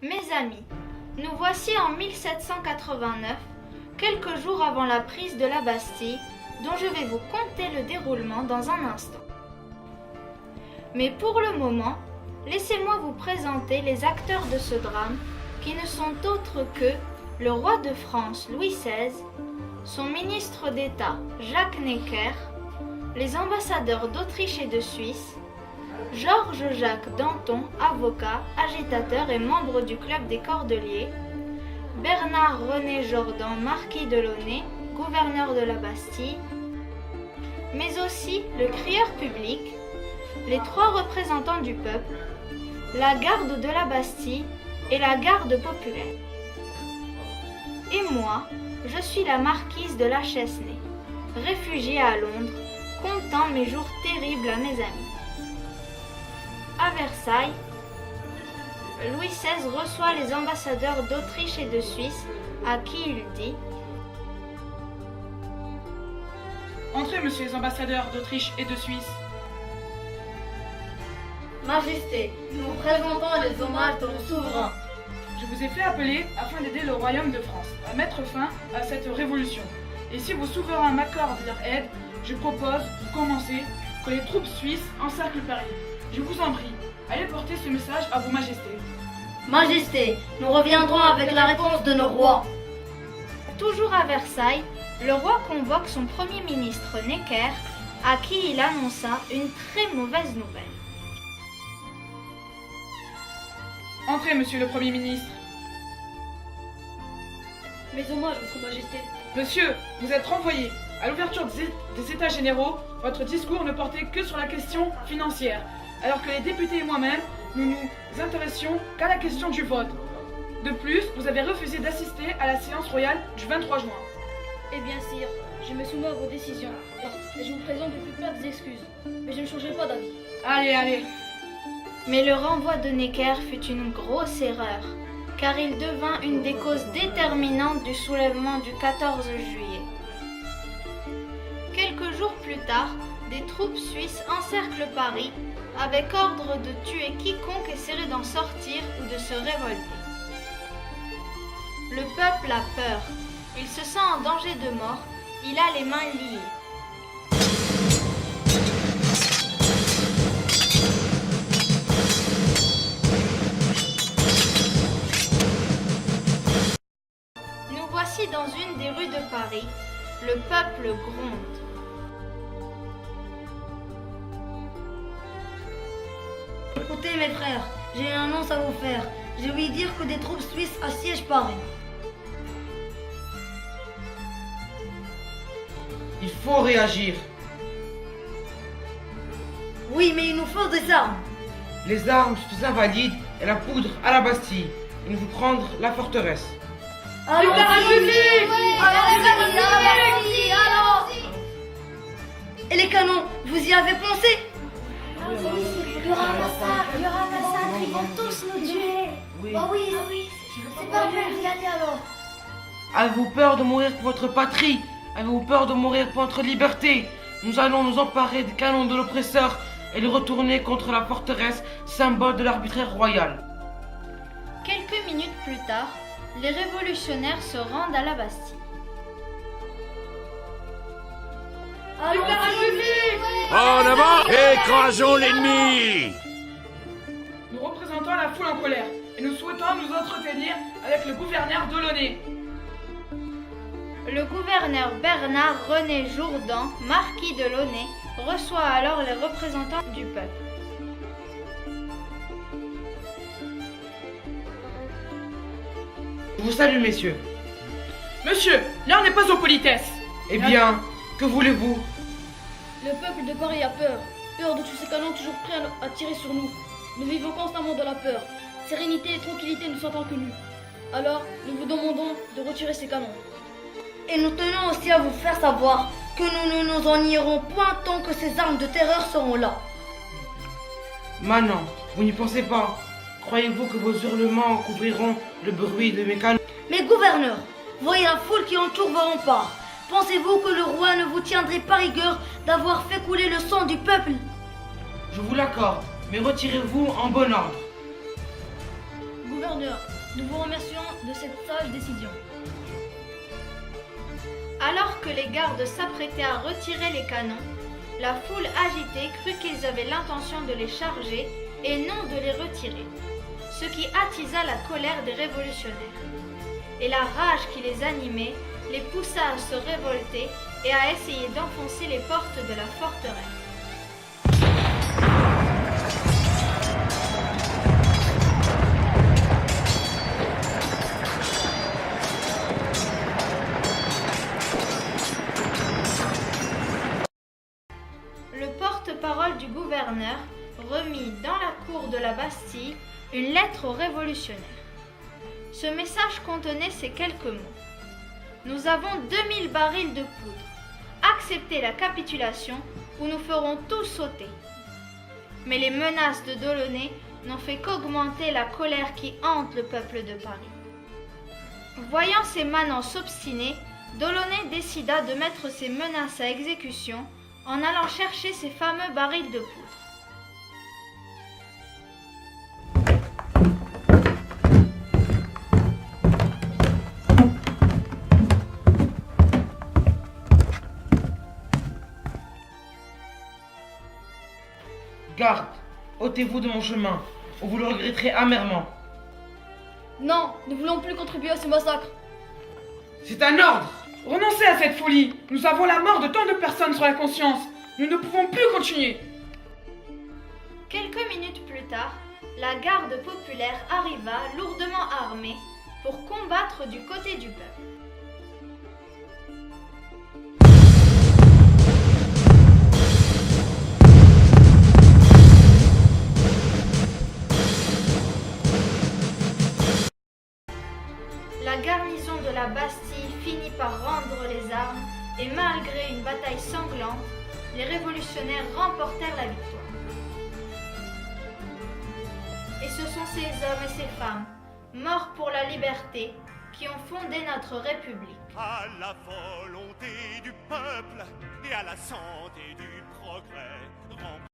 Mes amis, nous voici en 1789, quelques jours avant la prise de la Bastille, dont je vais vous conter le déroulement dans un instant. Mais pour le moment, laissez-moi vous présenter les acteurs de ce drame, qui ne sont autres que le roi de France Louis XVI, son ministre d'État Jacques Necker, les ambassadeurs d'Autriche et de Suisse, Georges-Jacques Danton, avocat, agitateur et membre du club des Cordeliers, Bernard-René Jordan, marquis de Launay, gouverneur de la Bastille, mais aussi le crieur public, les 3 représentants du peuple, la garde de la Bastille et la garde populaire. Et moi, je suis la marquise de la Chesnay, réfugiée à Londres, comptant mes jours terribles à mes amis. À Versailles, Louis XVI reçoit les ambassadeurs d'Autriche et de Suisse, à qui il dit « Entrez, messieurs les ambassadeurs d'Autriche et de Suisse. » Majesté, nous vous présentons les hommages de nos souverains. Je vous ai fait appeler afin d'aider le royaume de France à mettre fin à cette révolution. Et si vos souverains m'accordent leur aide, je propose, pour commencer, que les troupes suisses encerclent Paris. Je vous en prie, allez porter ce message à vos majestés. Majesté, nous reviendrons avec la réponse de nos rois. Toujours à Versailles, le roi convoque son premier ministre Necker, à qui il annonça une très mauvaise nouvelle. Entrez, monsieur le Premier ministre. Mes hommages, votre majesté. Monsieur, vous êtes renvoyé. À l'ouverture des États généraux, votre discours ne portait que sur la question financière, alors que les députés et moi-même, nous nous intéressions qu'à la question du vote. De plus, vous avez refusé d'assister à la séance royale du 23 juin. Eh bien, sire, je me soumets à vos décisions et je vous présente de plus plates excuses. Mais je ne changerai pas d'avis. Allez. Mais le renvoi de Necker fut une grosse erreur, car il devint une des causes déterminantes du soulèvement du 14 juillet. Quelques jours plus tard, des troupes suisses encerclent Paris avec ordre de tuer quiconque essaierait d'en sortir ou de se révolter. Le peuple a peur, il se sent en danger de mort, il a les mains liées. Nous voici dans une des rues de Paris, le peuple gronde. Écoutez mes frères, j'ai une annonce à vous faire. Je vais dire que des troupes suisses assiègent Paris. Il faut réagir. Oui, mais il nous faut des armes. Les armes sont invalides et la poudre à la Bastille. Il nous faut prendre la forteresse. Allons, Et les canons, vous y avez pensé? Il y aura un massacre, ils vont tous nous tuer. Oui. Oui, c'est pas bien de gagner alors. Avez-vous peur de mourir pour votre patrie? Avez-vous peur de mourir pour notre liberté? Nous allons nous emparer des canons de l'oppresseur et les retourner contre la forteresse, symbole de l'arbitraire royal. Quelques minutes plus tard, les révolutionnaires se rendent à la Bastille. En avant, écrasons l'ennemi! Nous représentons la foule en colère et nous souhaitons nous entretenir avec le gouverneur de Launay. Le gouverneur Bernard-René Jourdan, marquis de Launay, reçoit alors les représentants du peuple. Je vous salue, messieurs. Monsieur, l'heure n'est pas aux politesses. Eh bien, que voulez-vous? Le peuple de Paris a peur. Peur de tous ces canons toujours prêts à tirer sur nous. Nous vivons constamment dans la peur. Sérénité et tranquillité nous sont inconnues. Alors, nous vous demandons de retirer ces canons. Et nous tenons aussi à vous faire savoir que nous ne nous en irons point tant que ces armes de terreur seront là. Manon, vous n'y pensez pas? Croyez-vous que vos hurlements couvriront le bruit de mes canons? Mais gouverneur, voyez la foule qui entoure vos remparts. Pensez-vous que le roi ne vous tiendrait pas rigueur d'avoir fait couler le sang du peuple? Je vous l'accorde, mais retirez-vous en bon ordre. gouverneur, nous vous remercions de cette sage décision. Alors que les gardes s'apprêtaient à retirer les canons, la foule agitée crut qu'ils avaient l'intention de les charger et non de les retirer, ce qui attisa la colère des révolutionnaires. Et la rage qui les animait les poussa à se révolter et à essayer d'enfoncer les portes de la forteresse. Le porte-parole du gouverneur remit dans la cour de la Bastille une lettre aux révolutionnaires. Ce message contenait ces quelques mots. Nous avons 2000 barils de poudre. Acceptez la capitulation ou nous ferons tout sauter. Mais les menaces de Delaunay n'ont fait qu'augmenter la colère qui hante le peuple de Paris. Voyant ces manants obstinés, Delaunay décida de mettre ses menaces à exécution en allant chercher ces fameux barils de poudre. Garde, ôtez-vous de mon chemin, ou vous le regretterez amèrement. Non, nous ne voulons plus contribuer à ce massacre. C'est un ordre! Renoncez à cette folie. Nous avons la mort de tant de personnes sur la conscience. Nous ne pouvons plus continuer. Quelques minutes plus tard, la garde populaire arriva lourdement armée pour combattre du côté du peuple. La garnison de la Bastille finit par rendre les armes et malgré une bataille sanglante, les révolutionnaires remportèrent la victoire. Et ce sont ces hommes et ces femmes, morts pour la liberté, qui ont fondé notre République. À la volonté du peuple et à la santé du progrès.